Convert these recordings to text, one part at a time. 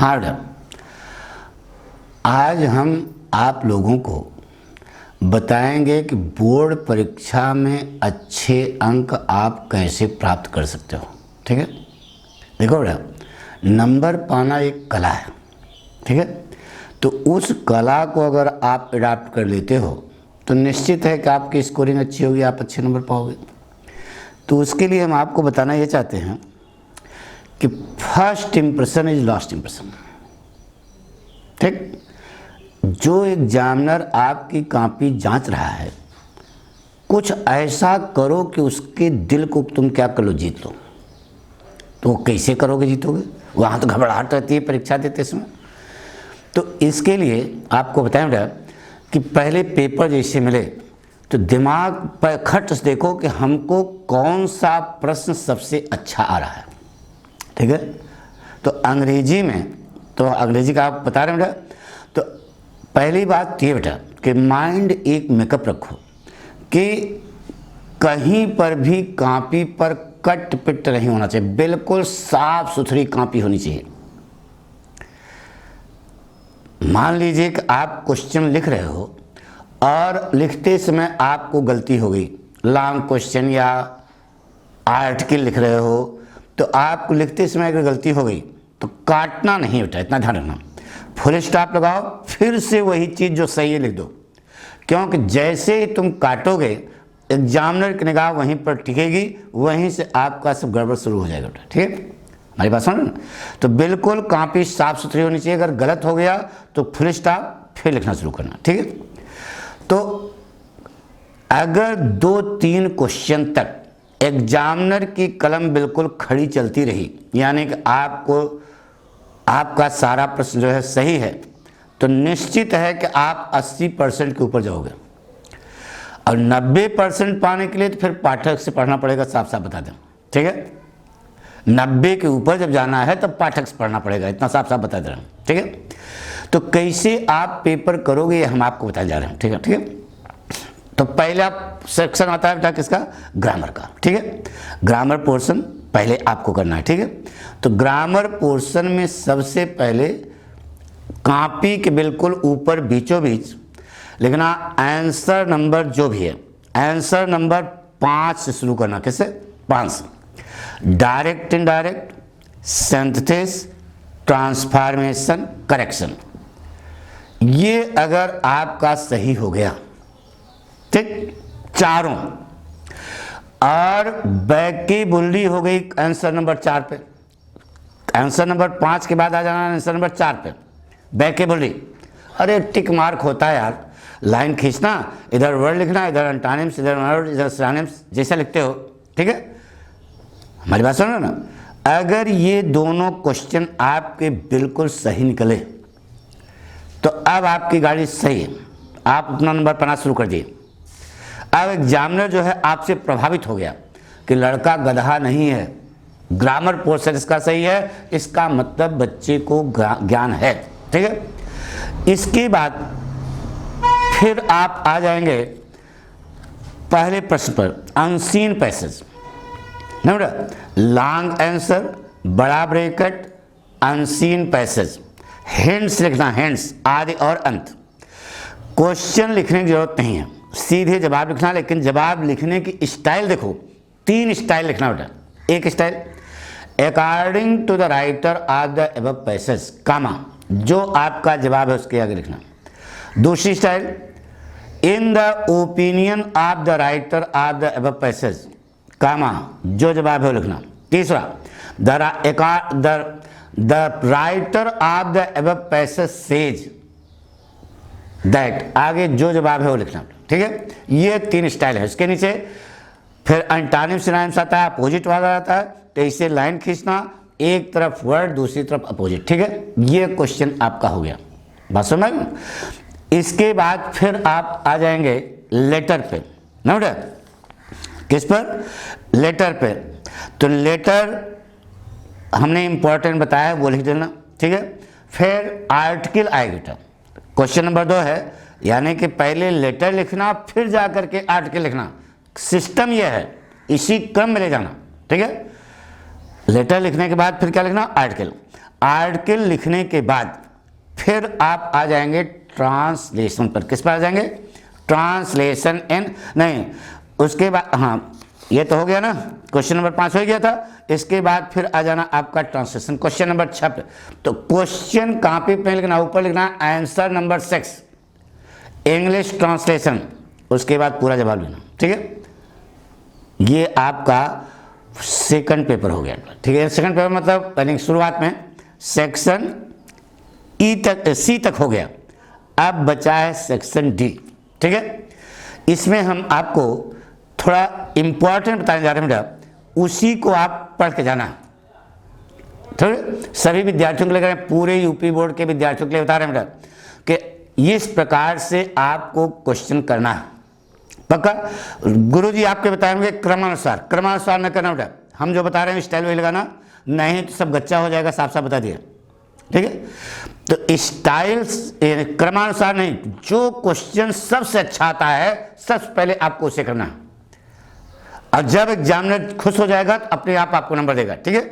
हाँ बेटा, आज हम आप लोगों को बताएंगे कि बोर्ड परीक्षा में अच्छे अंक आप कैसे प्राप्त कर सकते हो। ठीक है, देखो बेटा, नंबर पाना एक कला है। ठीक है, तो उस कला को अगर आप अडॉप्ट कर लेते हो तो निश्चित है कि आपकी स्कोरिंग अच्छी होगी, आप अच्छे नंबर पाओगे। तो उसके लिए हम आपको बताना ये चाहते हैं कि first impression is last impression. ठीक, जो एग्जामिनर आपकी कॉपी जांच रहा है, कुछ ऐसा करो कि उसके दिल को तुम क्या कर लो, जीत लो। तो कैसे करोगे, जीतोगे? वहाँ तो घबराहट रहती है परीक्षा देते समय। तो इसके लिए आपको बताएं बेटा कि पहले पेपर जैसे मिले तो दिमाग पर खट से देखो कि हमको कौन सा प्रश्न सबसे अच्छा आ रहा है। ठीक है, तो अंग्रेजी में, तो अंग्रेजी का आप बता रहे हैं बेटा, तो पहली बात ये बेटा कि माइंड एक मेकअप रखो कि कहीं पर भी कॉपी पर कट पिट नहीं होना चाहिए, बिल्कुल साफ सुथरी कॉपी होनी चाहिए। मान लीजिए कि आप क्वेश्चन लिख रहे हो और लिखते समय आपको गलती हो गई, लॉन्ग क्वेश्चन या आर्टिकल लिख रहे हो, तो आपको लिखते समय अगर गलती हो गई तो काटना नहीं बेटा, इतना ध्यान रखना। फुल स्टॉप लगाओ, फिर से वही चीज़ जो सही है लिख दो, क्योंकि जैसे ही तुम काटोगे एग्जामिनर की निगाह वहीं पर टिकेगी, वहीं से आपका सब गड़बड़ शुरू हो जाएगा बेटा। ठीक है, हमारी बात सुनो ना। तो बिल्कुल कॉपी साफ सुथरी होनी चाहिए, अगर गलत हो गया तो फुल स्टॉप फिर लिखना शुरू करना। ठीक है, तो अगर 2-3 क्वेश्चन तक एग्जामिनर की कलम बिल्कुल खड़ी चलती रही, यानी कि आपका सारा प्रश्न जो है सही है, तो निश्चित है कि आप 80% के ऊपर जाओगे। और 90% पाने के लिए तो फिर पाठक से पढ़ना पड़ेगा, साफ साफ बता दें। ठीक है, 90 के ऊपर जब जाना है तब पाठक से पढ़ना पड़ेगा, इतना साफ साफ बता दे रहे हैं। ठीक है, तो कैसे आप पेपर करोगे ये हम आपको बताने जा रहे हैं। ठीक है, ठीक है, तो पहले आप सेक्शन आता है बेटा किसका, ग्रामर का। ठीक है, ग्रामर पोर्शन पहले आपको करना है। ठीक है, तो ग्रामर पोर्शन में सबसे पहले कॉपी के बिल्कुल ऊपर बीचों बीच लिखना आंसर नंबर जो भी है, आंसर नंबर 5 से शुरू करना। कैसे? 5 से। Direct indirect, synthesis, transformation, correction, ये अगर आपका सही हो गया, ठीक, चारों, और वोकैबुलरी हो गई आंसर नंबर 4 पे, आंसर नंबर 5 के बाद आ जाना आंसर नंबर 4 पे, वोकैबुलरी। अरे टिक मार्क होता है यार, लाइन खींचना, इधर वर्ड लिखना, इधर एंटोनिम्स, इधर वर्ड, इधर सिनोनिम्स, जैसा लिखते हो। ठीक है, हमारी बात सुनो ना। अगर ये दोनों क्वेश्चन आपके बिल्कुल सही निकले तो अब आपकी गाड़ी सही है, आप अपना नंबर पाना शुरू कर दिए। अब एग्जामिनर जो है आपसे प्रभावित हो गया कि लड़का गधा नहीं है, ग्रामर पोर्शन इसका सही है, इसका मतलब बच्चे को ज्ञान है। ठीक है, इसके बाद फिर आप आ जाएंगे पहले प्रश्न पर, अनसीन पैसेज। लॉन्ग आंसर, बड़ा ब्रैकेट, अनसीन पैसेज, हिंट्स लिखना, हिंट्स आदि और अंत। क्वेश्चन लिखने की जरूरत नहीं है, सीधे जवाब लिखना, लेकिन जवाब लिखने की स्टाइल देखो, 3 स्टाइल लिखना बेटा। एक style, according to the writer of the above passage, comma, जो आपका जवाब है उसके आगे लिखना। दूसरी style, in the opinion of the writer of the above passage, comma, जो जवाब है वो लिखना। तीसरा, the writer of the above passage says that, आगे जो जवाब है वो लिखना। ठीक है, ये 3 स्टाइल है। इसके नीचे फिर एंटोनिम्स सिनोनिम्स आता है, अपोजिट वाला आता है, तो इसे लाइन खींचना, एक तरफ वर्ड दूसरी तरफ अपोजिट। ठीक है, ये क्वेश्चन आपका हो गया, बात समझ में। इसके बाद फिर आप आ जाएंगे लेटर पे, ना बेटा, किस पर, लेटर पे। तो लेटर हमने इंपॉर्टेंट बताया है, वो लिख देना। ठीक है, फिर आर्टिकल आएगा बेटा, क्वेश्चन नंबर 2 है, यानी कि पहले लेटर लिखना फिर जाकर के आर्टिकल लिखना, सिस्टम यह है, इसी क्रम में ले जाना। ठीक है, लेटर लिखने के बाद फिर क्या लिखना, आर्टिकल। आर्टिकल लिखने के बाद फिर आप आ जाएंगे ट्रांसलेशन पर। किस पर आ जाएंगे? ट्रांसलेशन इन, नहीं उसके बाद, हाँ ये तो हो गया ना, क्वेश्चन नंबर 5 हो गया था। इसके बाद फिर आ जाना आपका ट्रांसलेशन, क्वेश्चन नंबर 6 पे। तो क्वेश्चन कॉपी पे लिखना, ऊपर लिखना आंसर नंबर 6 इंग्लिश ट्रांसलेशन, उसके बाद पूरा जवाब लेना। ठीक है, ये आपका सेकंड पेपर हो गया। ठीक है, सेकंड पेपर मतलब यानी शुरुआत में सेक्शन ई तक, सी तक हो गया। अब बचा है सेक्शन डी। ठीक है, इसमें हम आपको थोड़ा इंपॉर्टेंट बताने जा रहे हैं बेटा, उसी को आप पढ़ के जाना। ठीक है, सभी विद्यार्थियों के लिए, पूरे यूपी बोर्ड के विद्यार्थियों के लिए बता रहे हैं बेटा कि इस प्रकार से आपको क्वेश्चन करना है। पक्का? गुरुजी आपके बताएंगे क्रमानुसार, क्रमानुसार न करना बेटा, हम जो बता रहे हैं स्टाइल वही लगाना, नहीं तो सब गच्चा हो जाएगा, साफ साफ बता दिया। ठीक है, तो स्टाइल क्रमानुसार नहीं, जो क्वेश्चन सबसे अच्छा आता है सबसे पहले आपको उसे करना है, और जब एग्जामिनर खुश हो जाएगा तो अपने आप आपको नंबर देगा। ठीक है,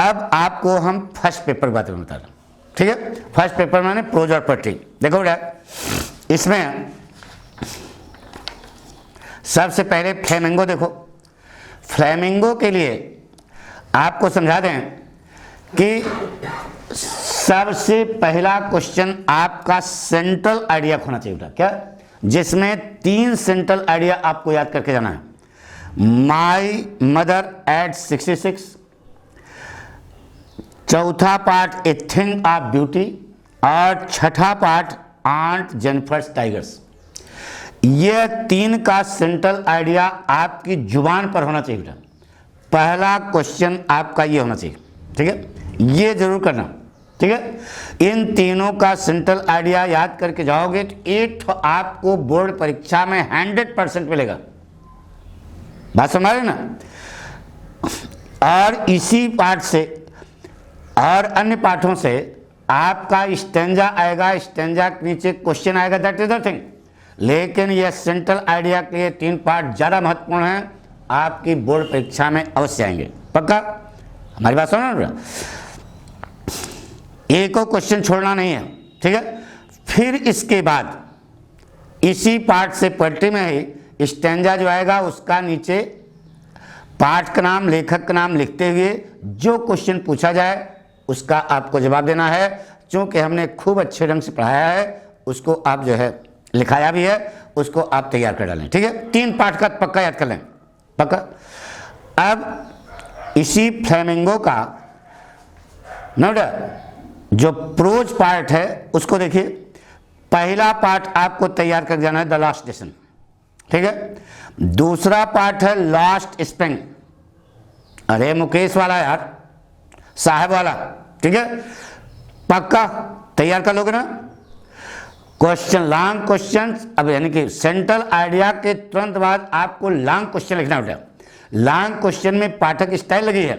अब आपको हम फर्स्ट पेपर बात में बता रहे हैं। ठीक है, फर्स्ट पेपर माने प्रोज और पोएट्री। देखो बेटा, इसमें सबसे पहले फ्लेमिंगो देखो। फ्लेमिंगो के लिए आपको समझा दें कि सबसे पहला क्वेश्चन आपका सेंट्रल आइडिया होना चाहिए बेटा। क्या? जिसमें 3 सेंट्रल आइडिया आपको याद करके जाना है। माई मदर एट 66, चौथा part a thing of beauty, और छठा पार्ट आंट जेनिफर्स टाइगर्स। यह 3 का सेंट्रल आइडिया आपकी जुबान पर होना चाहिए बेटा। पहला क्वेश्चन आपका ये होना चाहिए। ठीक है, ये जरूर करना। ठीक है, इन तीनों का सेंट्रल आइडिया याद करके जाओगे तो 8 आपको बोर्ड परीक्षा में 100% मिलेगा। बात समझ रहे ना? और इसी पार्ट से और अन्य पाठों से आपका स्टेंजा आएगा, स्टेंजा के नीचे क्वेश्चन आएगा, दैट इज द थिंग। लेकिन यह सेंट्रल आइडिया के ये 3 पार्ट ज़्यादा महत्वपूर्ण हैं, आपकी बोर्ड परीक्षा में अवश्य आएंगे। पक्का? हमारी बात सुनो ना, एक को क्वेश्चन छोड़ना नहीं है। ठीक है, फिर इसके बाद इसी पार्ट से पोएट्री में ही स्टेंजा जो आएगा उसका नीचे पाठ का नाम, लेखक का नाम लिखते हुए जो क्वेश्चन पूछा जाए उसका आपको जवाब देना है। चूँकि हमने खूब अच्छे ढंग से पढ़ाया है, उसको आप जो है लिखाया भी है, उसको आप तैयार कर डालें। ठीक है, 3 पाठ का पक्का याद कर लें। पक्का? अब इसी फ्लेमिंगो का नोट जो प्रोज पार्ट है उसको देखिए। पहला पार्ट आपको तैयार कर जाना है द लास्ट स्टेशन। ठीक है, दूसरा पार्ट है लास्ट स्प्रिंग, अरे मुकेश वाला यार, साहब वाला। ठीक है, पक्का तैयार कर लोगे ना? क्वेश्चन, लॉन्ग क्वेश्चन, अब यानी कि सेंट्रल आइडिया के तुरंत बाद आपको लॉन्ग क्वेश्चन लिखना होता है। लॉन्ग क्वेश्चन में पाठक स्टाइल लगी है,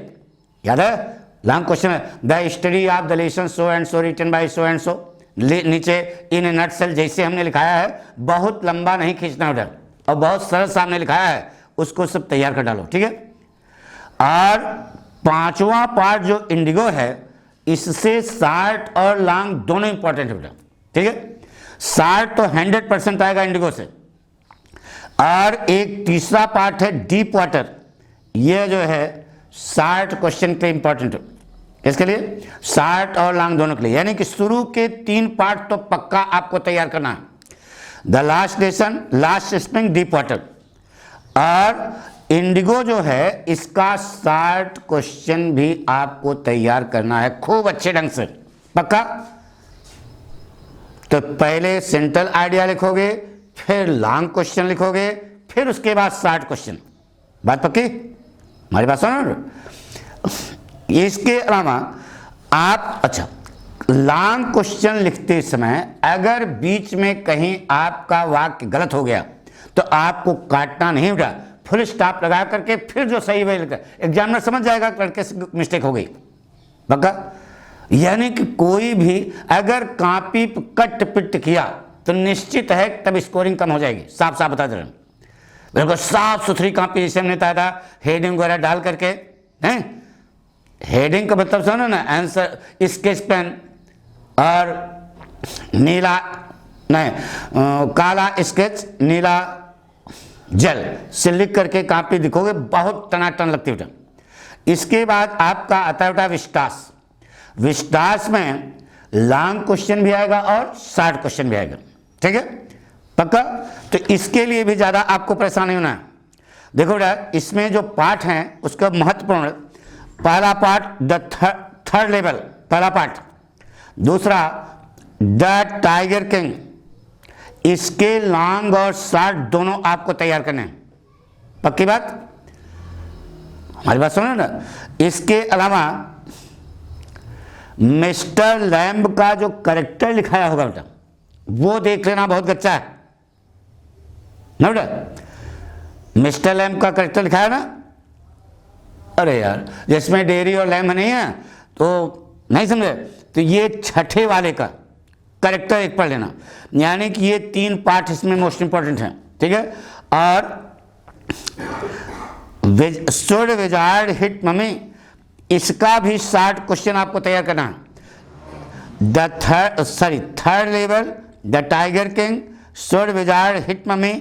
याद है? लॉन्ग क्वेश्चन है the study of the lesson so and so written by so and so, नीचे इन ए नटसेल जैसे हमने लिखाया है, बहुत लंबा नहीं खींचना होता और बहुत सरल सामने लिखाया है, उसको सब तैयार कर डालो। ठीक है, और 5वां पार्ट जो इंडिगो है, इससे शार्ट और लॉन्ग दोनों इंपॉर्टेंट है बेटा। ठीक है, शार्ट तो 100% आएगा इंडिगो से, और एक तीसरा पार्ट है डीप वाटर, ये जो है शार्ट क्वेश्चन के इंपॉर्टेंट है। इसके लिए शार्ट और लॉन्ग दोनों के लिए, यानी कि शुरू के 3 पार्ट तो पक्का आपको तैयार करना है। The last lesson, last spring, deep water, और इंडिगो जो है इसका शार्ट क्वेश्चन भी आपको तैयार करना है खूब अच्छे ढंग से। पक्का? तो पहले सेंट्रल आइडिया लिखोगे, फिर लॉन्ग क्वेश्चन लिखोगे, फिर उसके बाद शार्ट क्वेश्चन। बात पक्की? हमारी बात सुनो। इसके अलावा आप, अच्छा, लॉन्ग क्वेश्चन लिखते समय अगर बीच में कहीं आपका वाक्य गलत हो गया तो आपको काटना नहीं होगा, फुल स्टॉप लगा करके फिर जो सही वही लिखा, एग्जामिनर समझ जाएगा लड़के से मिस्टेक हो गई। पक्का? यानी कि कोई भी अगर कॉपी कट पिट किया तो निश्चित है तब स्कोरिंग कम हो जाएगी। साफ साफ बता दे रहे हैं, बिल्कुल साफ सुथरी कॉपी जैसे हमने बताया था, हेडिंग वगैरह डाल करके हैं, हेडिंग का मतलब सुनो ना, आंसर स्केच पेन और नीला नहीं काला स्केच नीला जल से लिख करके कापी लिखोगे, बहुत टनाटन लगती है। इसके बाद आपका आता है बेटा विस्तास। विस्तास में लॉन्ग क्वेश्चन भी आएगा और शॉर्ट क्वेश्चन भी आएगा, ठीक है पक्का। तो इसके लिए भी ज़्यादा आपको परेशान नहीं होना है। देखो बेटा इसमें जो पार्ट हैं उसका महत्वपूर्ण, पहला पार्ट द थर्ड लेवल, पहला पार्ट। दूसरा द टाइगर किंग, इसके लॉन्ग और शॉर्ट दोनों आपको तैयार करने हैं, पक्की बात, हमारी बात सुनो ना। इसके अलावा मिस्टर लैम्ब का जो कैरेक्टर लिखाया होगा बेटा वो देख लेना, बहुत अच्छा है ना बेटा। मिस्टर लैम्ब का कैरेक्टर लिखाया है ना, अरे यार जिसमें डेयरी और लैम्ब नहीं है तो नहीं समझे, तो ये छठे वाले का कैरेक्टर एक पढ़ लेना, यानी कि ये 3 पार्ट इसमें मोस्ट इंपॉर्टेंट हैं, ठीक है। और शुड विजार्ड हिट मम्मी, इसका भी शॉर्ट क्वेश्चन आपको तैयार करना है। Third level the tiger king, should wizard hit mummy,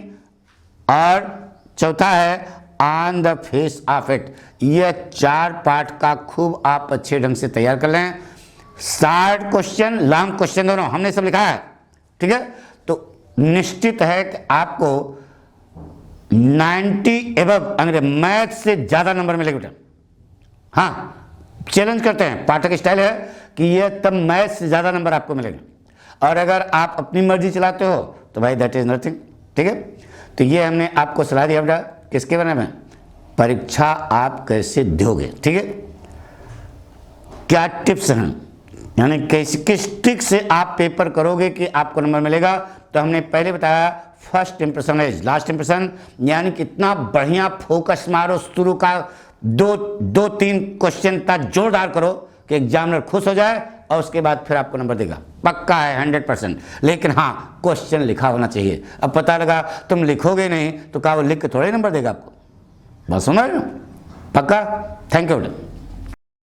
और चौथा है on the face of it. ये 4 पार्ट का खूब आप अच्छे ढंग से तैयार कर लें। शॉर्ट क्वेश्चन लॉन्ग क्वेश्चन दोनों हमने सब लिखा है, ठीक है। तो निश्चित है कि आपको 90 एबव अंग्रेज मैथ से ज़्यादा नंबर मिलेगा बेटा। हाँ चैलेंज करते हैं, पाठक स्टाइल है कि ये तब मैथ से ज़्यादा नंबर आपको मिलेगा। और अगर आप अपनी मर्जी चलाते हो तो भाई दैट इज़ नथिंग, ठीक है। तो ये हमने आपको सलाह दिया बेटा किसके बारे में, परीक्षा आप कैसे दोगे, ठीक है, क्या टिप्स हैं, यानी किस ट्रिक से आप पेपर करोगे कि आपको नंबर मिलेगा। तो हमने पहले बताया first impression is last impression, यानी कितना बढ़िया फोकस मारो, शुरू का 2-3 क्वेश्चन तक जोरदार करो कि एग्जामिनर खुश हो जाए और उसके बाद फिर आपको नंबर देगा, पक्का है 100%। लेकिन हाँ क्वेश्चन लिखा होना चाहिए। अब पता लगा तुम लिखोगे नहीं तो क्या वो लिख के थोड़े नंबर देगा आपको, बस सुना पक्का। थैंक यू बेटा।